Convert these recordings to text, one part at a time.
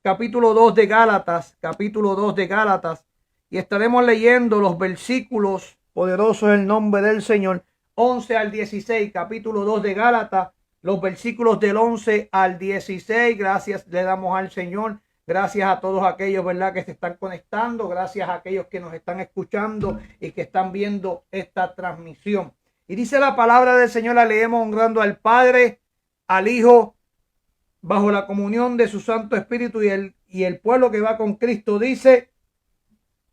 capítulo 2 de Gálatas, y estaremos leyendo los versículos, poderoso es el nombre del Señor, 11 al 16, capítulo 2 de Gálatas, los versículos del 11 al 16. Gracias le damos al Señor. Gracias a todos aquellos, ¿verdad?, que se están conectando. Gracias a aquellos que nos están escuchando y que están viendo esta transmisión. Y dice la palabra del Señor, la leemos honrando al Padre, al Hijo, bajo la comunión de su Santo Espíritu, y el pueblo que va con Cristo dice,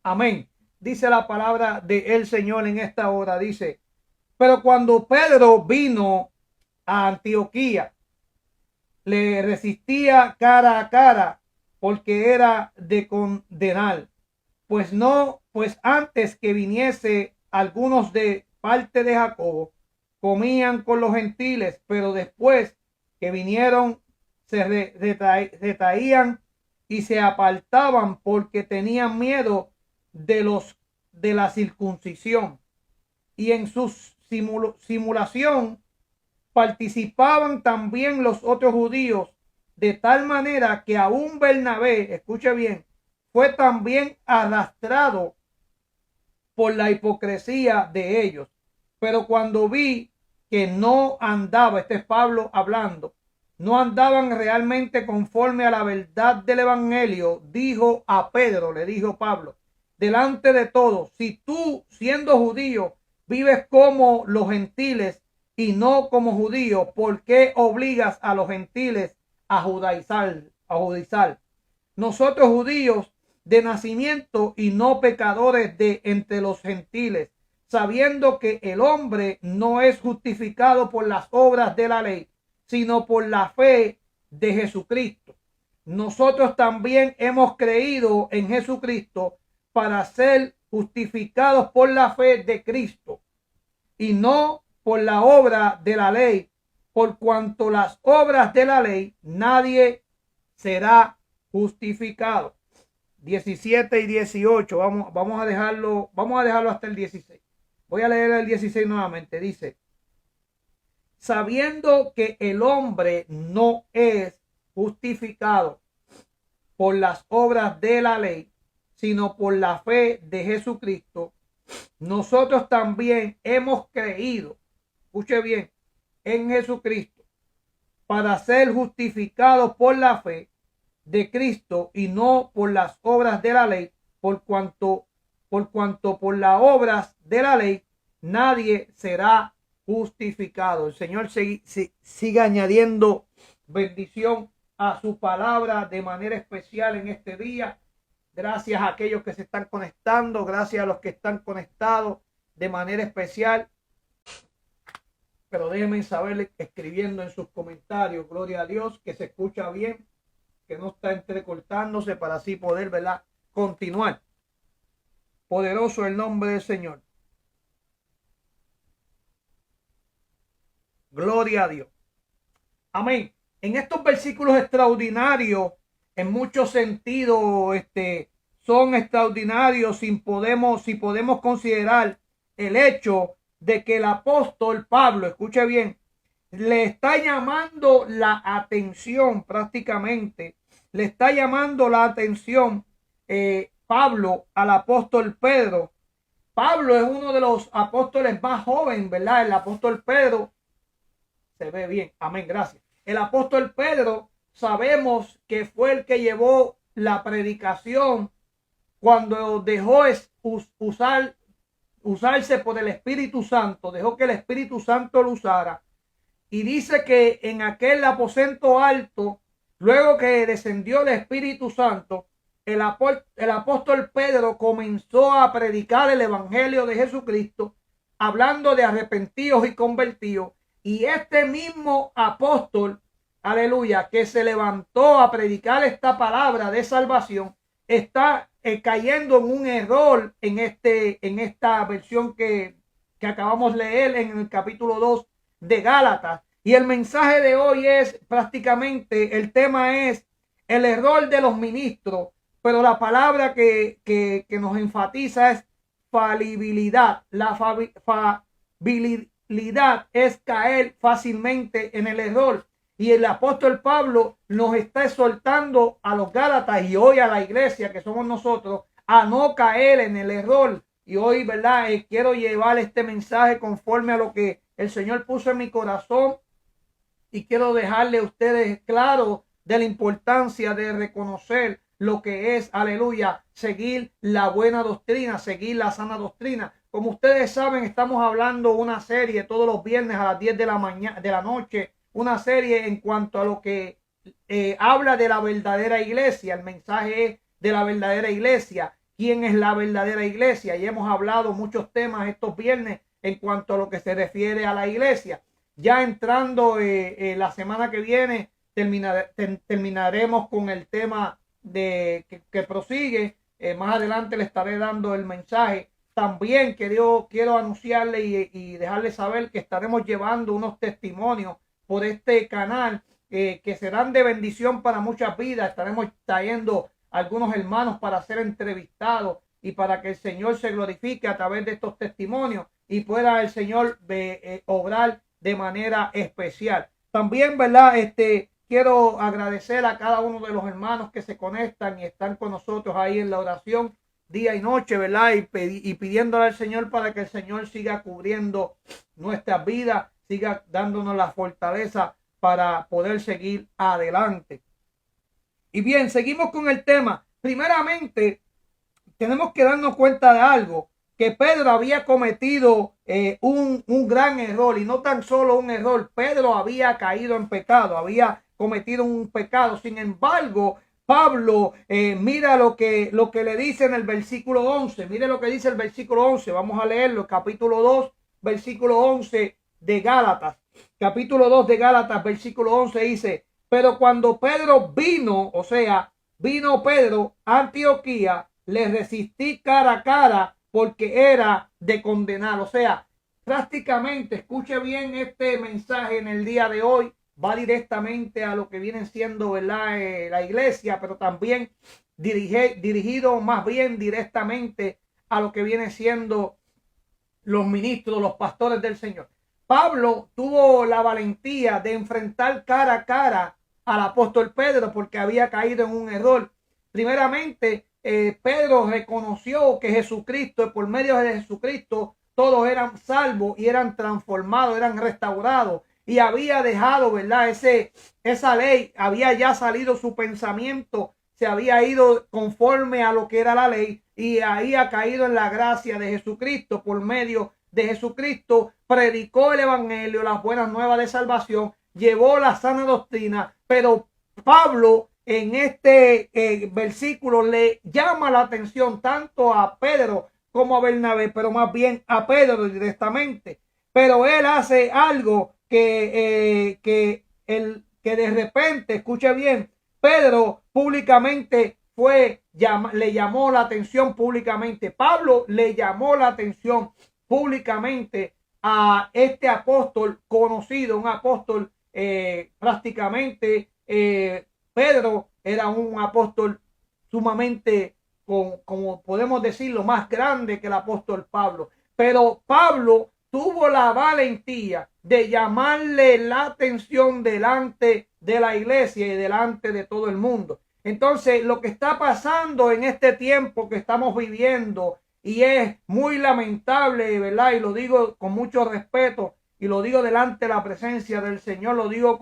amén. Dice la palabra del Señor en esta hora, dice, pero cuando Pedro vino a Antioquía, le resistía cara a cara, porque era de condenar. Pues antes que viniese algunos de parte de Jacobo, comían con los gentiles, pero después que vinieron se retraían y se apartaban porque tenían miedo de la circuncisión, y en su simulación participaban también los otros judíos, de tal manera que aún Bernabé, escuche bien, fue también arrastrado por la hipocresía de ellos. Pero cuando vi que no andaba, este es Pablo hablando, no andaban realmente conforme a la verdad del evangelio, dijo a Pedro, le dijo Pablo, delante de todos, si tú, siendo judío, vives como los gentiles y no como judío, ¿por qué obligas a los gentiles a judaizar? Nosotros judíos de nacimiento y no pecadores de entre los gentiles, sabiendo que el hombre no es justificado por las obras de la ley, sino por la fe de Jesucristo. Nosotros también hemos creído en Jesucristo para ser justificados por la fe de Cristo y no por la obra de la ley, por cuanto las obras de la ley nadie será justificado. 17 y 18, vamos a dejarlo hasta el 16. Voy a leer el 16 nuevamente. Dice, sabiendo que el hombre no es justificado por las obras de la ley, sino por la fe de Jesucristo, nosotros también hemos creído, escuche bien, en Jesucristo, para ser justificados por la fe de Cristo y no por las obras de la ley, por cuanto por las obras de la ley nadie será justificado. El Señor sigue añadiendo bendición a su palabra de manera especial en este día. Gracias a aquellos que se están conectando, gracias a los que están conectados de manera especial. Pero déjenme saber escribiendo en sus comentarios, gloria a Dios, que se escucha bien, que no está entrecortándose, para así poder, ¿verdad?, continuar. Poderoso el nombre del Señor. Gloria a Dios. Amén. En estos versículos extraordinarios, en muchos sentidos, son extraordinarios si podemos considerar el hecho de que el apóstol Pablo, escuche bien, le está llamando la atención prácticamente, le está llamando la atención Pablo al apóstol Pedro. Pablo es uno de los apóstoles más jóvenes, ¿verdad? El apóstol Pedro, se ve bien, amén, gracias. El apóstol Pedro, sabemos que fue el que llevó la predicación cuando dejó usarse por el Espíritu Santo, dejó que el Espíritu Santo lo usara. Y dice que en aquel aposento alto, luego que descendió el Espíritu Santo, el apóstol Pedro comenzó a predicar el evangelio de Jesucristo, hablando de arrepentidos y convertidos. Y este mismo apóstol, aleluya, que se levantó a predicar esta palabra de salvación, está cayendo en un error en esta versión que acabamos de leer en el capítulo 2 de Gálatas. Y el mensaje de hoy es prácticamente, el tema es el error de los ministros, pero la palabra que nos enfatiza es falibilidad. La falibilidad es caer fácilmente en el error. Y el apóstol Pablo nos está exhortando a los Gálatas y hoy a la iglesia que somos nosotros a no caer en el error. Y hoy, ¿verdad? Quiero llevar este mensaje conforme a lo que el Señor puso en mi corazón. Y quiero dejarle a ustedes claro de la importancia de reconocer lo que es, aleluya, seguir la buena doctrina, seguir la sana doctrina. Como ustedes saben, estamos hablando una serie todos los viernes a las 10 de la mañana, de la noche, una serie en cuanto a lo que habla de la verdadera iglesia. El mensaje es de la verdadera iglesia. ¿Quién es la verdadera iglesia? Y hemos hablado muchos temas estos viernes en cuanto a lo que se refiere a la iglesia. Ya entrando la semana que viene terminaremos con el tema que prosigue. Más adelante le estaré dando el mensaje. También quiero anunciarle y dejarle saber que estaremos llevando unos testimonios por este canal que serán de bendición para muchas vidas. Estaremos trayendo algunos hermanos para ser entrevistados y para que el Señor se glorifique a través de estos testimonios y pueda el Señor obrar de manera especial. También, ¿verdad? Quiero agradecer a cada uno de los hermanos que se conectan y están con nosotros ahí en la oración día y noche, ¿verdad? Y pidiéndole al Señor para que el Señor siga cubriendo nuestras vidas, siga dándonos la fortaleza para poder seguir adelante. Y bien, seguimos con el tema. Primeramente, tenemos que darnos cuenta de algo, que Pedro había cometido un gran error, y no tan solo un error. Pedro había caído en pecado, había cometido un pecado. Sin embargo, Pablo, mira lo que le dice en el versículo 11. Mire lo que dice el versículo 11. Vamos a leerlo, capítulo 2, versículo 11 de Gálatas. Capítulo 2 de Gálatas, versículo 11 dice: pero cuando Pedro vino, o sea, vino Pedro a Antioquía, le resistí cara a cara porque era de condenar. O sea, prácticamente, escuche bien este mensaje en el día de hoy, va directamente a lo que viene siendo, ¿verdad? La iglesia, pero también dirigido más bien directamente a lo que viene siendo los ministros, los pastores del Señor. Pablo tuvo la valentía de enfrentar cara a cara al apóstol Pedro porque había caído en un error. Primeramente, Pedro reconoció que Jesucristo, por medio de Jesucristo, todos eran salvos y eran transformados, eran restaurados. Y había dejado, ¿verdad? Esa ley, había ya salido su pensamiento, se había ido conforme a lo que era la ley y ahí ha caído en la gracia de Jesucristo. Por medio de Jesucristo predicó el evangelio, las buenas nuevas de salvación, llevó la sana doctrina. Pero Pablo en este versículo le llama la atención tanto a Pedro como a Bernabé, pero más bien a Pedro directamente. Pero él hace algo que de repente, escuche bien, Pedro públicamente le llamó la atención públicamente. Pablo le llamó la atención públicamente a este apóstol conocido, un apóstol prácticamente, Pedro era un apóstol sumamente, como podemos decirlo, más grande que el apóstol Pablo. Pero Pablo tuvo la valentía de llamarle la atención delante de la iglesia y delante de todo el mundo. Entonces, lo que está pasando en este tiempo que estamos viviendo, y es muy lamentable, ¿verdad? Y lo digo con mucho respeto, y lo digo delante de la presencia del Señor, lo digo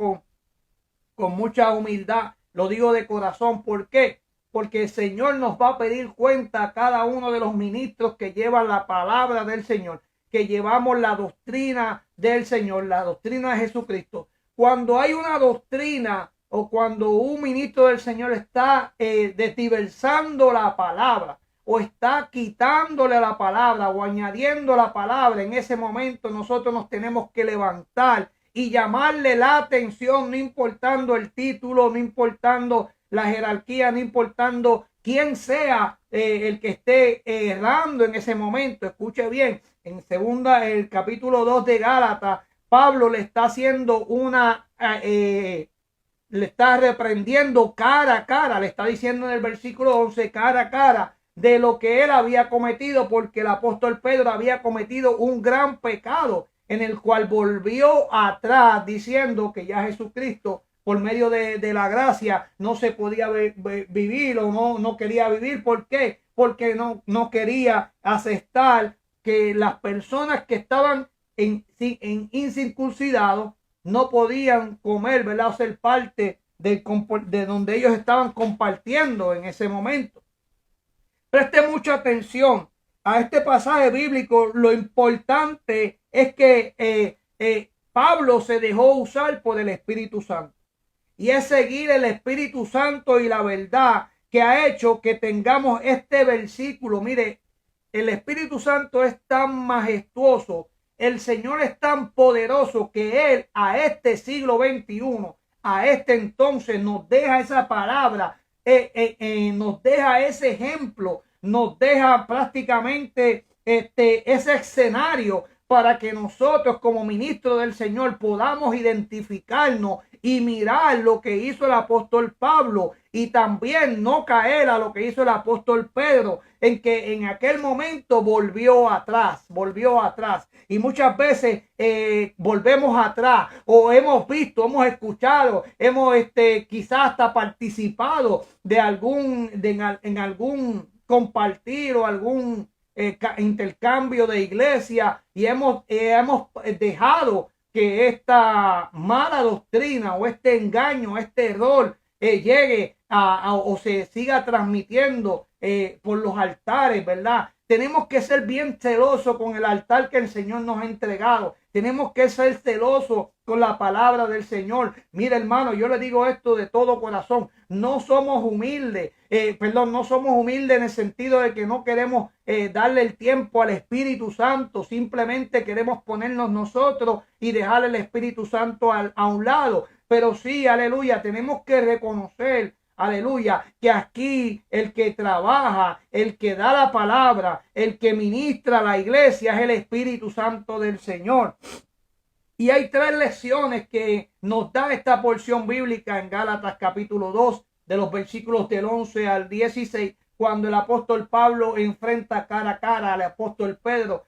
con mucha humildad, lo digo de corazón. ¿Por qué? Porque el Señor nos va a pedir cuenta a cada uno de los ministros que llevan la palabra del Señor, que llevamos la doctrina del Señor, la doctrina de Jesucristo. Cuando hay una doctrina o cuando un ministro del Señor está desdiversando la palabra o está quitándole la palabra o añadiendo la palabra, en ese momento nosotros nos tenemos que levantar y llamarle la atención, no importando el título, no importando la jerarquía, no importando quién sea el que esté errando en ese momento. Escuche bien, en el capítulo 2 de Gálatas, Pablo le está haciendo le está reprendiendo cara a cara, le está diciendo en el versículo 11, cara a cara, de lo que él había cometido, porque el apóstol Pedro había cometido un gran pecado. en el cual volvió atrás diciendo que ya Jesucristo, por medio de la gracia, no se podía vivir o no quería vivir. ¿Por qué? Porque no quería aceptar que las personas que estaban en incircuncidados no podían comer, ¿verdad? O ser parte de donde ellos estaban compartiendo en ese momento. Preste mucha atención a este pasaje bíblico. Lo importante es que Pablo se dejó usar por el Espíritu Santo. Y es seguir el Espíritu Santo y la verdad que ha hecho que tengamos este versículo. Mire, el Espíritu Santo es tan majestuoso, el Señor es tan poderoso que Él a este siglo XXI, a este entonces nos deja esa palabra, nos deja ese ejemplo, nos deja prácticamente ese escenario para que nosotros como ministros del Señor podamos identificarnos y mirar lo que hizo el apóstol Pablo y también no caer a lo que hizo el apóstol Pedro, en que en aquel momento volvió atrás. Y muchas veces volvemos atrás o hemos visto, hemos escuchado, hemos quizás hasta participado de en algún compartir o algún intercambio de iglesia y hemos dejado que esta mala doctrina o este engaño, este error llegue o se siga transmitiendo por los altares, ¿verdad? Tenemos que ser bien celosos con el altar que el Señor nos ha entregado. Tenemos que ser celosos con la palabra del Señor. Mira, hermano, yo le digo esto de todo corazón. No somos humildes, no somos humildes en el sentido de que no queremos darle el tiempo al Espíritu Santo. Simplemente queremos ponernos nosotros y dejar el Espíritu Santo a un lado. Pero sí, aleluya, tenemos que reconocer, aleluya, que aquí el que trabaja, el que da la palabra, el que ministra la iglesia es el Espíritu Santo del Señor. Y hay 3 lecciones que nos da esta porción bíblica en Gálatas capítulo 2, de los versículos del 11 al 16, cuando el apóstol Pablo enfrenta cara a cara al apóstol Pedro,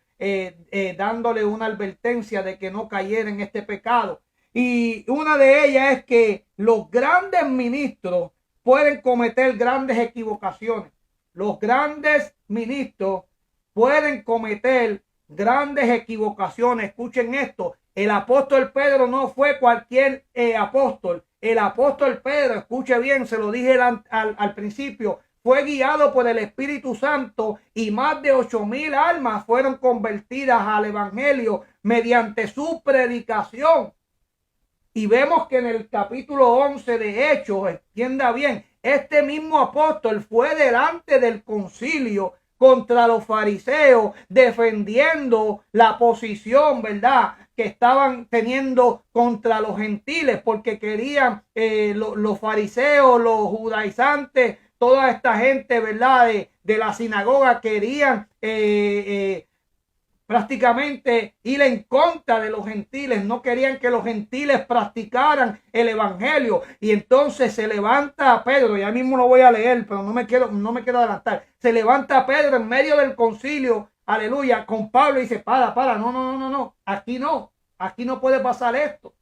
dándole una advertencia de que no cayera en este pecado. Y una de ellas es que los grandes ministros pueden cometer grandes equivocaciones. Los grandes ministros pueden cometer grandes equivocaciones. Escuchen esto. El apóstol Pedro no fue cualquier apóstol. El apóstol Pedro, escuche bien, se lo dije al principio, fue guiado por el Espíritu Santo y más de 8,000 almas fueron convertidas al evangelio mediante su predicación. Y vemos que en el capítulo 11 de Hechos, entienda bien, este mismo apóstol fue delante del concilio contra los fariseos, defendiendo la posición, ¿verdad?, que estaban teniendo contra los gentiles, porque querían los fariseos, los judaizantes, toda esta gente, ¿verdad?, de la sinagoga, querían prácticamente ir en contra de los gentiles. No querían que los gentiles practicaran el evangelio. Y entonces se levanta Pedro, ya mismo lo voy a leer, pero no me quiero adelantar. Se levanta Pedro en medio del concilio, aleluya, con Pablo y dice, para, no, aquí no puede pasar esto.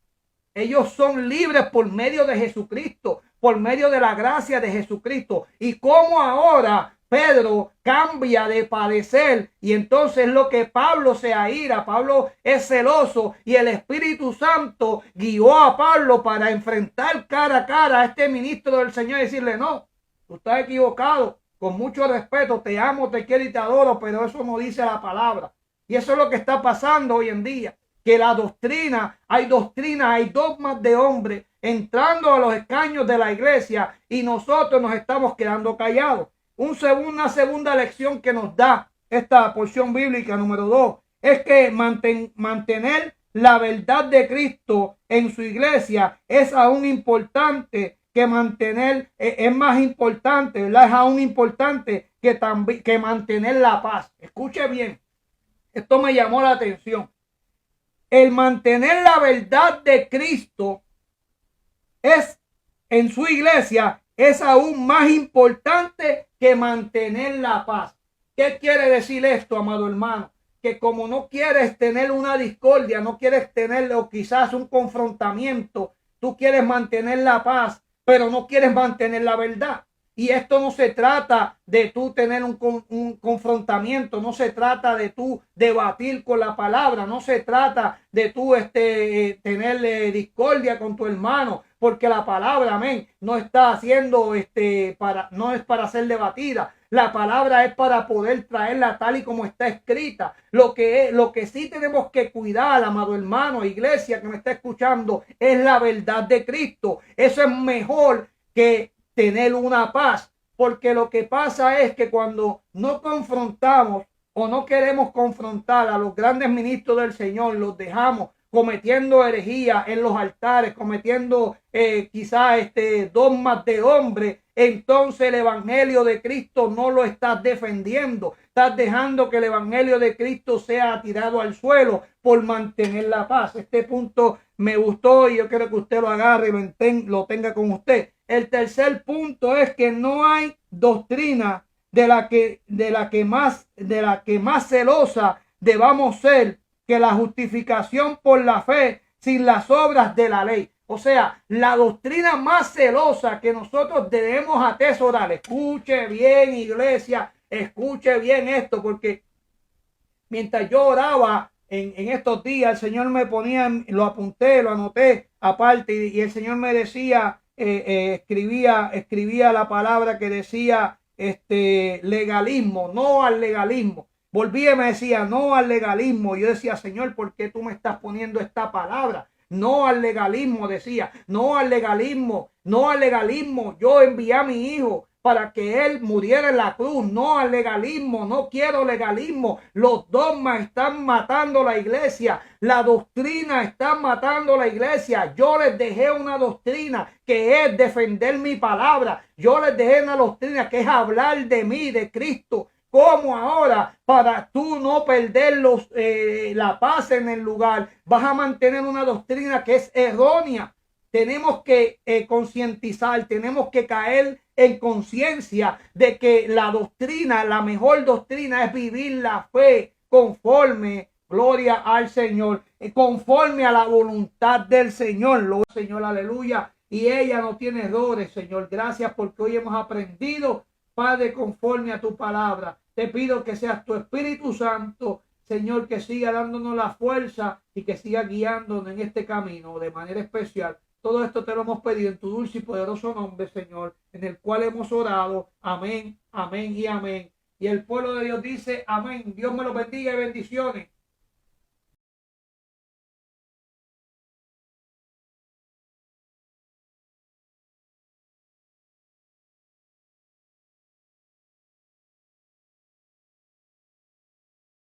Ellos son libres por medio de Jesucristo, por medio de la gracia de Jesucristo. Y cómo ahora Pedro cambia de parecer, y entonces lo que Pablo se aira, Pablo es celoso, y el Espíritu Santo guió a Pablo para enfrentar cara a cara a este ministro del Señor y decirle, no, tú estás equivocado, con mucho respeto, te amo, te quiero y te adoro, pero eso no dice la palabra. Y eso es lo que está pasando hoy en día, que la doctrina, hay dogmas de hombres entrando a los escaños de la iglesia y nosotros nos estamos quedando callados. Una segunda lección que nos da esta porción bíblica número 2 es que mantener la verdad de Cristo en su iglesia es aún importante que mantener, es más importante, ¿verdad? Es aún importante que mantener la paz. Escuche bien, esto me llamó la atención. El mantener la verdad de Cristo en su iglesia es aún más importante que mantener la paz. ¿Qué quiere decir esto, amado hermano? que como no quieres tener una discordia, no quieres tener o quizás un confrontamiento, tú quieres mantener la paz, pero no quieres mantener la verdad. Y esto no se trata de tú tener un confrontamiento, no se trata de tú debatir con la palabra, no se trata de tú tener discordia con tu hermano, porque la palabra, amén, no está haciendo no es para ser debatida. La palabra es para poder traerla tal y como está escrita. Lo que sí tenemos que cuidar, amado hermano, iglesia que me está escuchando, es la verdad de Cristo. Eso es mejor que tener una paz, porque lo que pasa es que cuando no confrontamos o no queremos confrontar a los grandes ministros del Señor, los dejamos cometiendo herejía en los altares, cometiendo quizás dogmas de hombre, entonces el evangelio de Cristo no lo estás defendiendo, estás dejando que el evangelio de Cristo sea tirado al suelo por mantener la paz. Este punto me gustó y yo quiero que usted lo agarre y lo tenga con usted. El tercer punto es que no hay doctrina de la que más celosa debamos ser que la justificación por la fe sin las obras de la ley. O sea, la doctrina más celosa que nosotros debemos atesorar. Escuche bien, iglesia, escuche bien esto, porque mientras yo oraba en estos días, el Señor me ponía, lo apunté, lo anoté aparte, y el Señor me decía, escribía la palabra que decía legalismo, no al legalismo. Volvía y me decía, no al legalismo. Yo decía, Señor, ¿por qué tú me estás poniendo esta palabra? No al legalismo, decía, no al legalismo, no al legalismo. Yo envié a mi hijo para que él muriera en la cruz, no al legalismo, no quiero legalismo. Los dogmas están matando la iglesia, la doctrina está matando la iglesia. Yo les dejé una doctrina que es defender mi palabra. Yo les dejé una doctrina que es hablar de mí, de Cristo. ¿Cómo ahora, para tú no perder la paz en el lugar, vas a mantener una doctrina que es errónea? Tenemos que concientizar, tenemos que caer en conciencia de que la doctrina, la mejor doctrina es vivir la fe conforme, gloria al Señor, conforme a la voluntad del Señor. Señor, aleluya. Y ella no tiene errores, Señor. Gracias porque hoy hemos aprendido, Padre, conforme a tu palabra. Te pido que seas tu Espíritu Santo, Señor, que siga dándonos la fuerza y que siga guiándonos en este camino de manera especial. Todo esto te lo hemos pedido en tu dulce y poderoso nombre, Señor, en el cual hemos orado. Amén, amén y amén. Y el pueblo de Dios dice amén. Dios me lo bendiga y bendiciones.